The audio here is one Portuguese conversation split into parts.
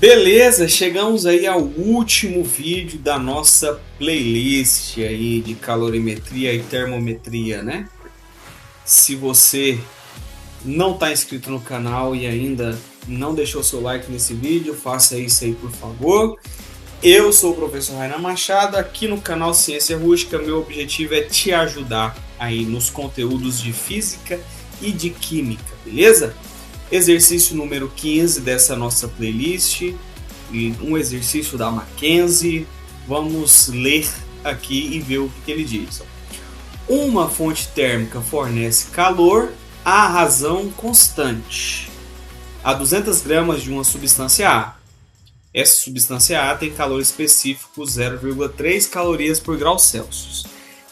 Beleza, chegamos aí ao último vídeo da nossa playlist aí de calorimetria e termometria, né? Se você não está inscrito no canal e ainda não deixou seu like nesse vídeo, faça isso aí por favor. Eu sou o professor Rainan Machado, aqui no canal Ciência Rústica. Meu objetivo é te ajudar aí nos conteúdos de física e de química, beleza? Exercício número 15 dessa nossa playlist, e um exercício da Mackenzie. Vamos ler aqui e ver o que ele diz. Uma fonte térmica fornece calor à razão constante a 200 gramas de uma substância A. Essa substância A tem calor específico 0,3 calorias por grau Celsius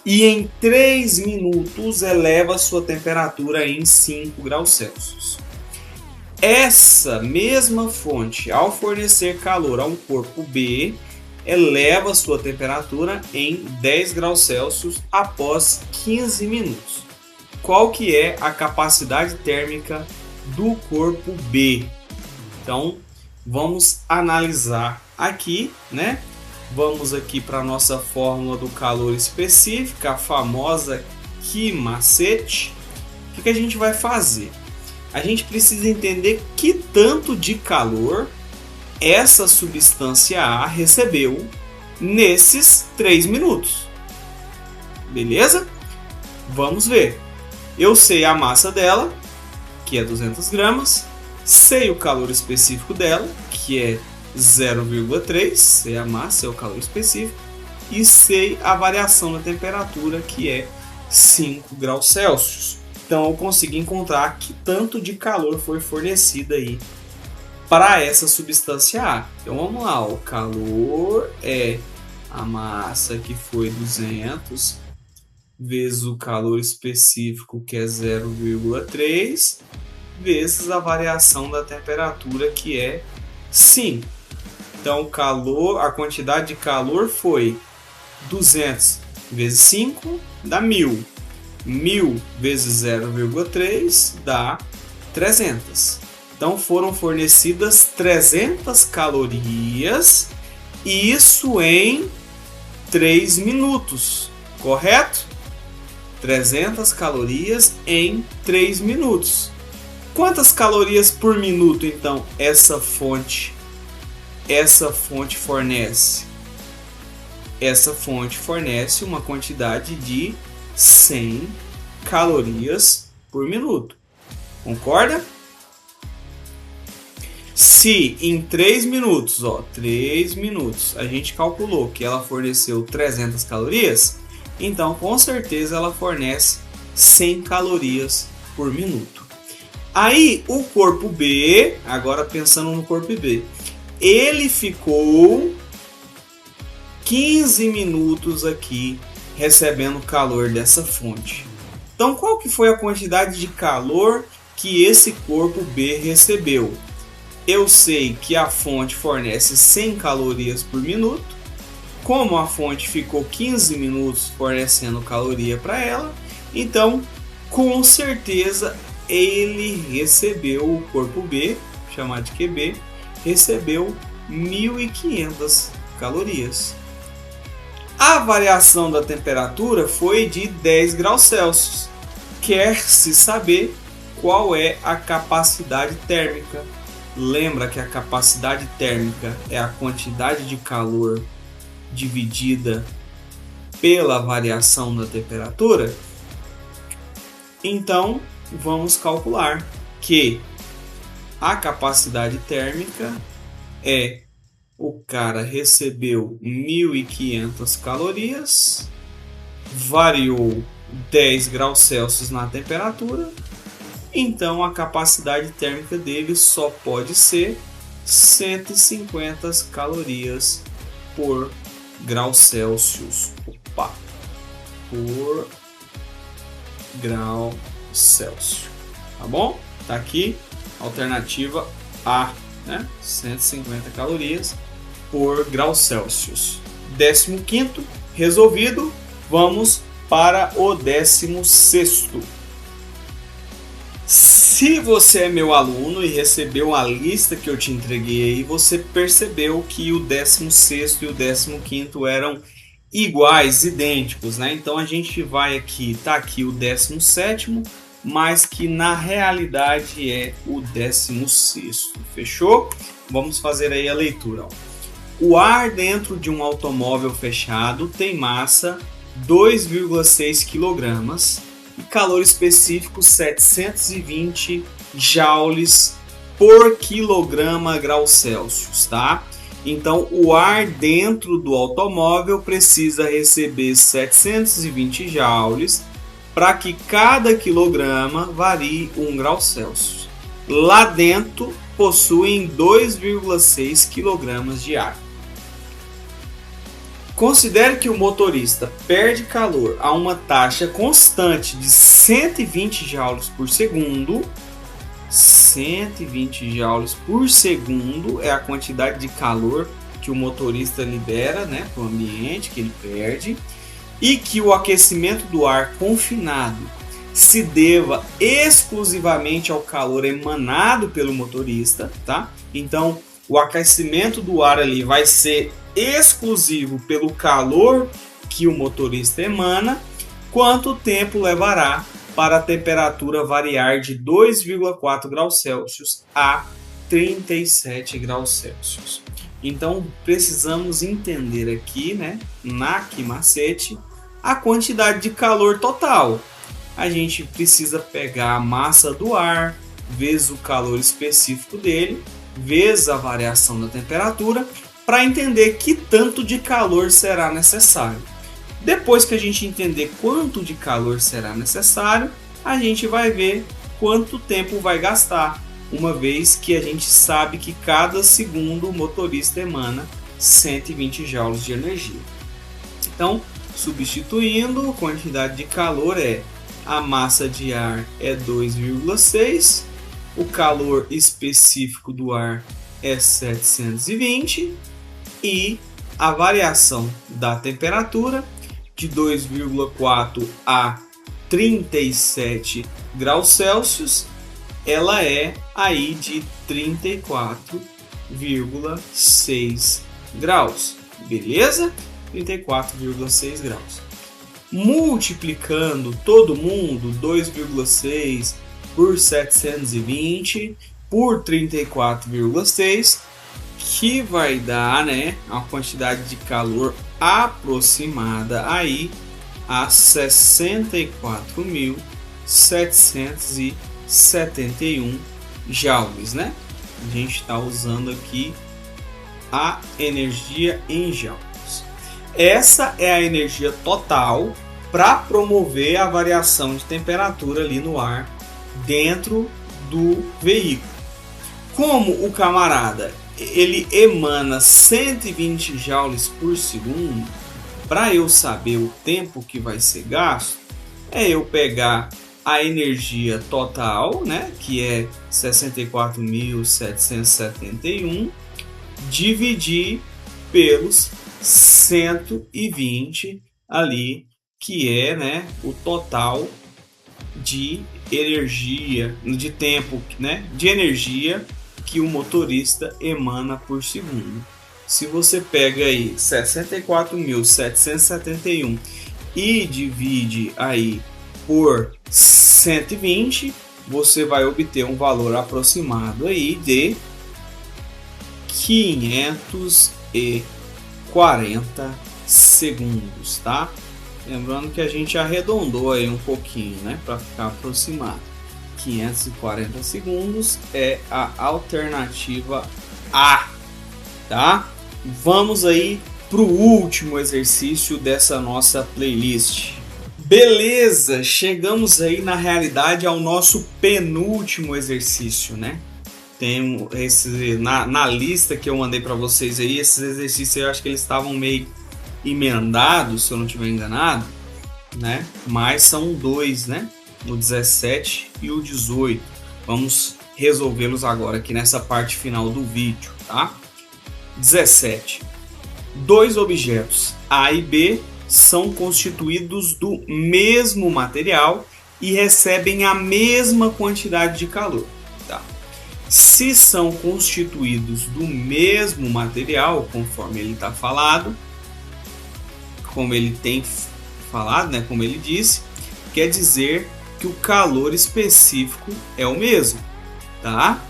e em 3 minutos eleva sua temperatura em 5 graus Celsius. Essa mesma fonte, ao fornecer calor a um corpo B, eleva sua temperatura em 10 graus Celsius após 15 minutos. Qual que é a capacidade térmica do corpo B? Então, vamos analisar aqui, né? Vamos aqui para a nossa fórmula do calor específica, a famosa Q macete. O que a gente vai fazer? A gente precisa entender que tanto de calor essa substância A recebeu nesses 3 minutos. Beleza? Vamos ver. Eu sei a massa dela, que é 200 gramas. Sei o calor específico dela, que é 0,3. Sei a massa, é o calor específico. E sei a variação da temperatura, que é 5 graus Celsius. Então eu consegui encontrar que tanto de calor foi fornecido aí para essa substância A. Então vamos lá, o calor é a massa que foi 200 vezes o calor específico, que é 0,3, vezes a variação da temperatura, que é 5. Então o calor, a quantidade de calor foi 200 vezes 5 dá 1000. 1000 vezes 0,3 dá 300. Então foram fornecidas 300 calorias, e isso em 3 minutos, correto? 300 calorias em 3 minutos. Quantas calorias por minuto então essa fonte fornece? Essa fonte fornece uma quantidade de 100 calorias por minuto. Concorda? Se em 3 minutos, 3 minutos, a gente calculou que ela forneceu 300 calorias, então com certeza ela fornece 100 calorias por minuto. Aí o corpo B, agora pensando no corpo B, ele ficou 15 minutos aqui recebendo calor dessa fonte. Então qual que foi a quantidade de calor que esse corpo B recebeu? Eu sei que a fonte fornece 100 calorias por minuto. Como a fonte ficou 15 minutos fornecendo caloria para ela, então com certeza ele recebeu, o corpo B, chamado de QB, recebeu 1500 calorias. A variação da temperatura foi de 10 graus Celsius. Quer-se saber qual é a capacidade térmica. Lembra que a capacidade térmica é a quantidade de calor dividida pela variação da temperatura? Então, vamos calcular que a capacidade térmica é: o cara recebeu 1500 calorias, variou 10 graus Celsius na temperatura, então a capacidade térmica dele só pode ser 150 calorias por grau Celsius. Por grau Celsius. Tá bom? Tá aqui, alternativa A, né? 150 calorias por grau Celsius. 15º resolvido. Vamos para o 16º. Se você é meu aluno e recebeu a lista que eu te entreguei aí, você percebeu que o 16º e o 15º eram iguais, idênticos, né? Então a gente vai aqui, tá aqui o 17º, mas que na realidade é o 16º, fechou? Vamos fazer aí a leitura, ó. O ar dentro de um automóvel fechado tem massa 2,6 kg e calor específico 720 joules por quilograma grau Celsius, tá? Então, o ar dentro do automóvel precisa receber 720 joules para que cada quilograma varie 1 grau Celsius. Lá dentro possuem 2,6 kg de ar. Considere que o motorista perde calor a uma taxa constante de 120 joules por segundo. 120 joules por segundo é a quantidade de calor que o motorista libera, né, para o ambiente, que ele perde. E que o aquecimento do ar confinado se deva exclusivamente ao calor emanado pelo motorista, tá? Então, o aquecimento do ar ali vai ser exclusivo pelo calor que o motorista emana. Quanto tempo levará para a temperatura variar de 2,4 graus Celsius a 37 graus Celsius? Então, precisamos entender aqui, né, na Aquimacete, a quantidade de calor total. A gente precisa pegar a massa do ar, vezes o calor específico dele, vezes a variação da temperatura, para entender que tanto de calor será necessário. Depois que a gente entender quanto de calor será necessário, a gente vai ver quanto tempo vai gastar, uma vez que a gente sabe que cada segundo o motorista emana 120 joules de energia. Então, substituindo, a quantidade de calor é a massa de ar é 2,6, o calor específico do ar é 720 e a variação da temperatura de 2,4 a 37 graus Celsius, ela é aí de 34,6 graus, beleza? 34,6 graus. Multiplicando todo mundo, 2,6 por 720 por 34,6, que vai dar, né, a quantidade de calor aproximada aí a 64.771 joules, né? A gente está usando aqui a energia em joules. Essa é a energia total para promover a variação de temperatura ali no ar dentro do veículo. Como o camarada ele emana 120 joules por segundo, para eu saber o tempo que vai ser gasto, é eu pegar a energia total, né, que é 64.771, dividir pelos 120 ali, que é, né, o total de energia, de tempo, né, de energia que o motorista emana por segundo. Se você pega aí 64.771 e divide aí por 120, você vai obter um valor aproximado aí de 540 segundos, tá? Lembrando que a gente arredondou aí um pouquinho, né, para ficar aproximado. 540 segundos é a alternativa A, tá? Vamos aí para o último exercício dessa nossa playlist. Beleza, chegamos aí na realidade ao nosso penúltimo exercício, né? Tem esse na lista que eu mandei para vocês aí, esses exercícios eu acho que eles estavam meio emendados, se eu não estiver enganado, né? Mas são dois, né? O 17 e o 18. Vamos resolvê-los agora aqui nessa parte final do vídeo, tá? 17. Dois objetos A e B são constituídos do mesmo material e recebem a mesma quantidade de calor. Tá? Se são constituídos do mesmo material, conforme ele está falado, como ele tem falado, né, como ele disse, quer dizer que o calor específico é o mesmo, tá?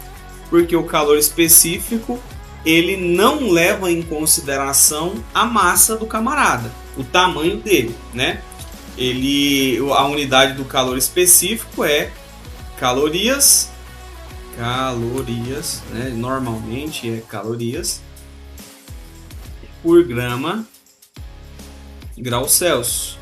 Porque o calor específico ele não leva em consideração a massa do camarada, o tamanho dele, né? A unidade do calor específico é calorias, né? Normalmente é calorias por grau Celsius.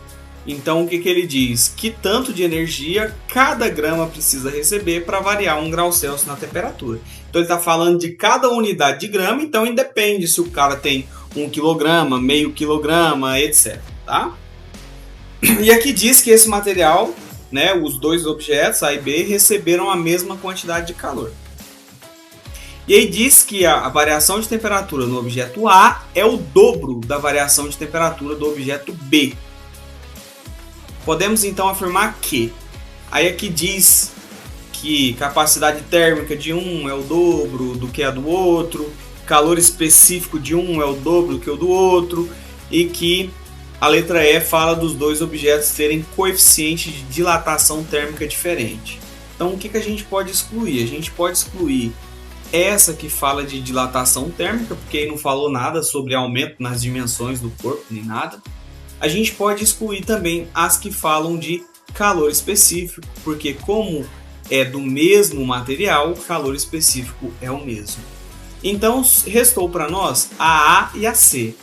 Então o que ele diz? Que tanto de energia cada grama precisa receber para variar 1 grau Celsius na temperatura. Então ele está falando de cada unidade de grama, então independe se o cara tem 1 quilograma, meio quilograma, etc. Tá? E aqui diz que esse material, né, os dois objetos, A e B, receberam a mesma quantidade de calor. E aí diz que a variação de temperatura no objeto A é o dobro da variação de temperatura do objeto B. Podemos então afirmar que, aí aqui diz que capacidade térmica de um é o dobro do que a do outro, calor específico de um é o dobro do que o do outro, e que a letra E fala dos dois objetos terem coeficiente de dilatação térmica diferente. Então o que a gente pode excluir? A gente pode excluir essa que fala de dilatação térmica, porque aí não falou nada sobre aumento nas dimensões do corpo, nem nada. A gente pode excluir também as que falam de calor específico, porque como é do mesmo material, o calor específico é o mesmo. Então restou para nós a A e a C.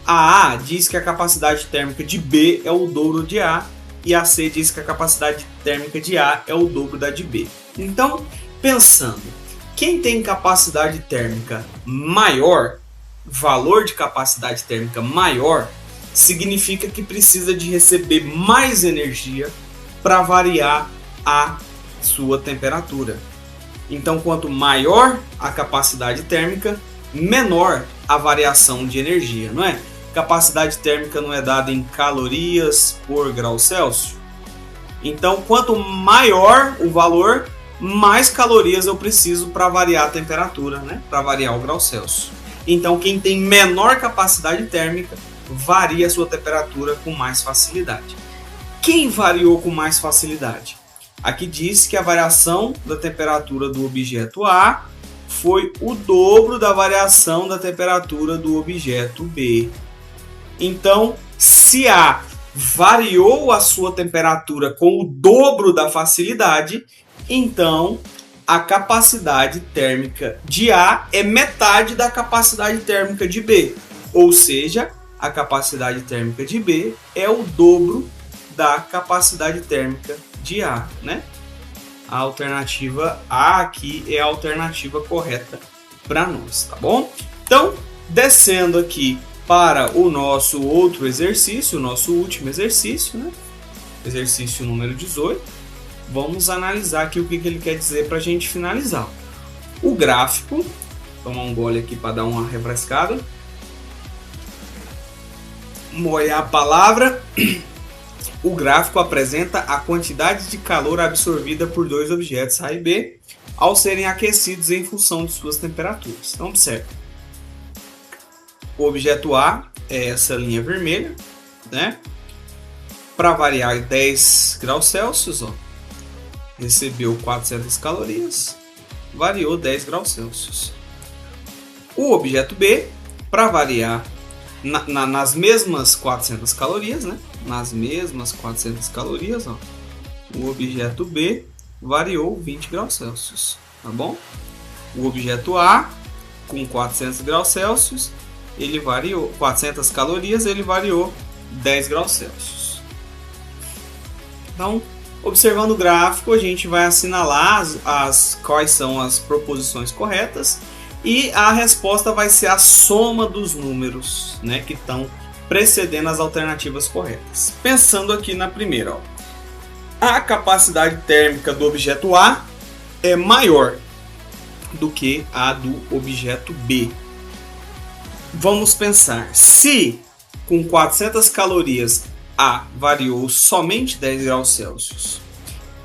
A A diz que a capacidade térmica de B é o dobro de A, e a C diz que a capacidade térmica de A é o dobro da de B. Então, pensando, quem tem capacidade térmica maior, valor de capacidade térmica maior, significa que precisa de receber mais energia para variar a sua temperatura. Então, quanto maior a capacidade térmica, menor a variação de energia, não é? Capacidade térmica não é dada em calorias por grau Celsius. Então, quanto maior o valor, mais calorias eu preciso para variar a temperatura, né? Para variar o grau Celsius. Então, quem tem menor capacidade térmica varia a sua temperatura com mais facilidade. Quem variou com mais facilidade? Aqui diz que a variação da temperatura do objeto A foi o dobro da variação da temperatura do objeto B. Então, se A variou a sua temperatura com o dobro da facilidade, então a capacidade térmica de A é metade da capacidade térmica de B. Ou seja, a capacidade térmica de B é o dobro da capacidade térmica de A, né? A alternativa A aqui é a alternativa correta para nós, tá bom? Então, descendo aqui para o nosso outro exercício, o nosso último exercício, né? Exercício número 18. Vamos analisar aqui o que ele quer dizer para a gente finalizar. O gráfico, vou tomar um gole aqui para dar uma refrescada. Molhar a palavra. O gráfico apresenta a quantidade de calor absorvida por dois objetos A e B ao serem aquecidos em função de suas temperaturas. Então, observe. O objeto A é essa linha vermelha, né? Para variar 10 graus Celsius, ó, recebeu 400 calorias, variou 10 graus Celsius. O objeto B, para variar nas mesmas 400 calorias, né? Nas mesmas 400 calorias, ó, o objeto B variou 20 graus Celsius, tá bom? O objeto A, com 400 graus Celsius, ele variou 400 calorias, ele variou 10 graus Celsius. Então, observando o gráfico, a gente vai assinalar quais são as proposições corretas e a resposta vai ser a soma dos números, né, que estão precedendo as alternativas corretas. Pensando aqui na primeira, ó, a capacidade térmica do objeto A é maior do que a do objeto B. Vamos pensar, se com 400 calorias A variou somente 10 graus Celsius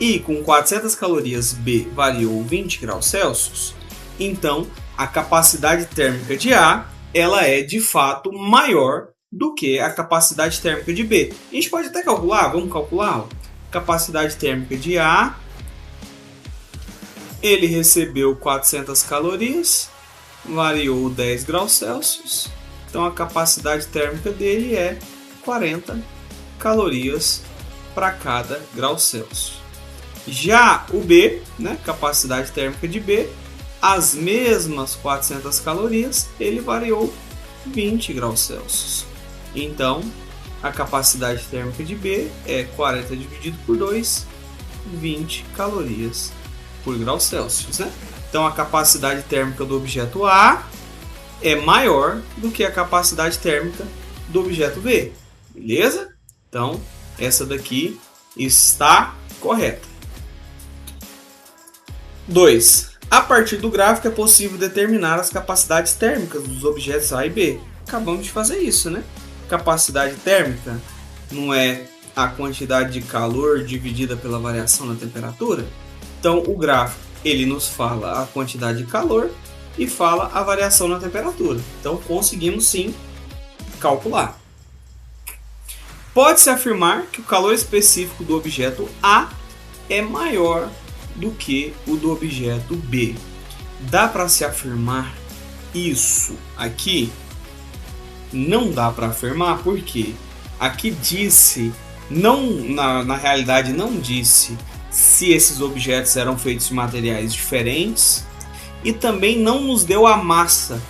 e com 400 calorias B variou 20 graus Celsius, então a capacidade térmica de A ela é de fato maior do que a capacidade térmica de B. A gente pode até calcular, vamos calcular. Capacidade térmica de A, ele recebeu 400 calorias, variou 10 graus Celsius, então a capacidade térmica dele é 40 calorias para cada grau Celsius. Já o B, né, capacidade térmica de B, as mesmas 400 calorias, ele variou 20 graus Celsius. Então, a capacidade térmica de B é 40 dividido por 2, 20 calorias por grau Celsius, né? Então, a capacidade térmica do objeto A é maior do que a capacidade térmica do objeto B, beleza? Então, essa daqui está correta. 2. A partir do gráfico é possível determinar as capacidades térmicas dos objetos A e B. Acabamos de fazer isso, né? Capacidade térmica não é a quantidade de calor dividida pela variação na temperatura? Então, o gráfico ele nos fala a quantidade de calor e fala a variação na temperatura. Então, conseguimos sim calcular. Pode-se afirmar que o calor específico do objeto A é maior do que o do objeto B. Dá para se afirmar isso aqui? Não dá para afirmar porque aqui disse, na realidade não disse se esses objetos eram feitos de materiais diferentes e também não nos deu a massa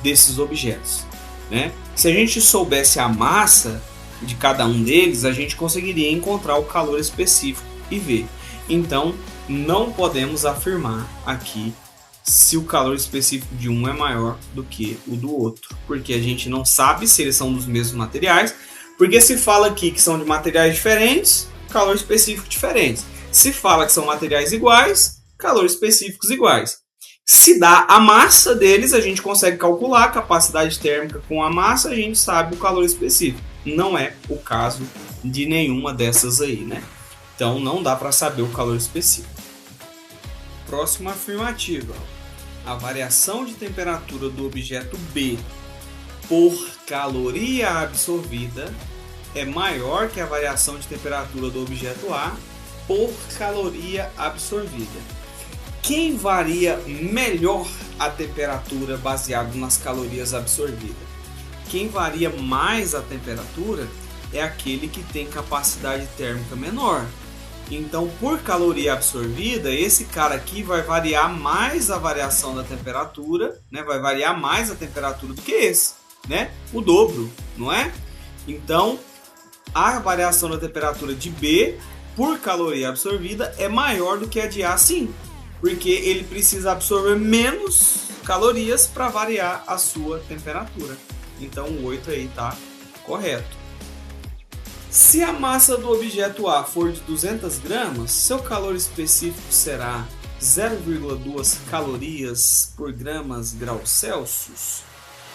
desses objetos, né? Se a gente soubesse a massa de cada um deles, a gente conseguiria encontrar o calor específico e ver. Então, não podemos afirmar aqui se o calor específico de um é maior do que o do outro, porque a gente não sabe se eles são dos mesmos materiais, porque se fala aqui que são de materiais diferentes, calor específico diferente. Se fala que são materiais iguais, calor específicos iguais. Se dá a massa deles, a gente consegue calcular a capacidade térmica com a massa, a gente sabe o calor específico. Não é o caso de nenhuma dessas aí, né? Então não dá para saber o calor específico. Próxima afirmativa. A variação de temperatura do objeto B por caloria absorvida é maior que a variação de temperatura do objeto A por caloria absorvida. Quem varia melhor a temperatura baseado nas calorias absorvidas? Quem varia mais a temperatura é aquele que tem capacidade térmica menor. Então, por caloria absorvida, esse cara aqui vai variar mais a variação da temperatura, né? Vai variar mais a temperatura do que esse, né? O dobro, não é? Então, a variação da temperatura de B por caloria absorvida é maior do que a de A, sim, porque ele precisa absorver menos calorias para variar a sua temperatura. Então, o 8 aí está correto. Se a massa do objeto A for de 200 gramas, seu calor específico será 0,2 calorias por gramas graus Celsius.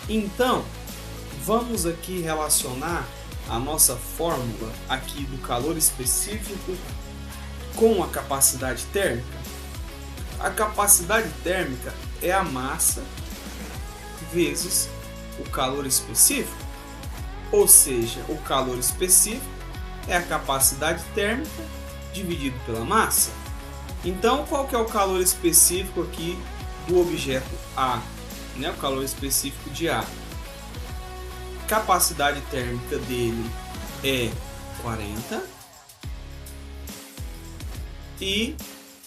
Então, vamos aqui relacionar a nossa fórmula aqui do calor específico com a capacidade térmica. A capacidade térmica é a massa vezes o calor específico. Ou seja, o calor específico é a capacidade térmica dividido pela massa. Então, qual que é o calor específico aqui do objeto A? Né? O calor específico de A. A capacidade térmica dele é 40 e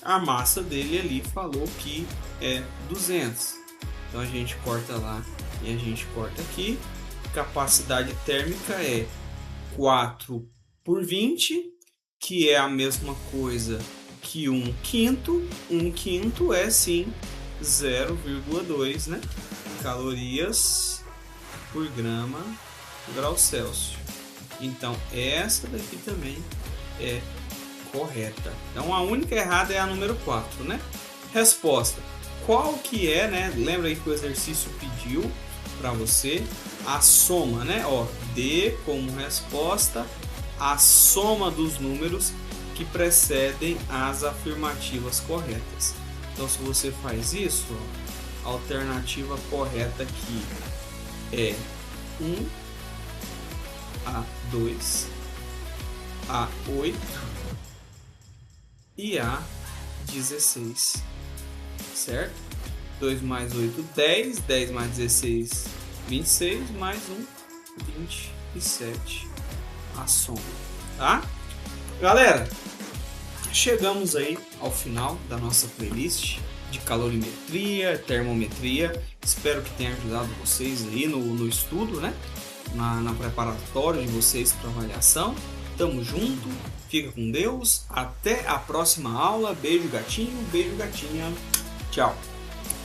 a massa dele ali falou que é 200. Então, a gente corta lá e a gente corta aqui. Capacidade térmica é 4 por 20, que é a mesma coisa que 1 quinto. 1 quinto é sim 0,2, né? Calorias por grama grau Celsius. Então essa daqui também é correta. Então a única errada é a número 4, né? Resposta. Qual que é, né? Lembra aí que o exercício pediu para você a soma, né? Ó, D como resposta, a soma dos números que precedem as afirmativas corretas. Então, se você faz isso, ó, a alternativa correta aqui é 1, A2, A8 e A16, certo? 2 mais 8, 10, 10 mais 16, 26, mais 1, 27, a soma, tá? Galera, chegamos aí ao final da nossa playlist de calorimetria, termometria. Espero que tenha ajudado vocês aí no estudo, né? Na preparatória de vocês para avaliação. Tamo junto, fica com Deus, até a próxima aula. Beijo gatinho, beijo gatinha, tchau.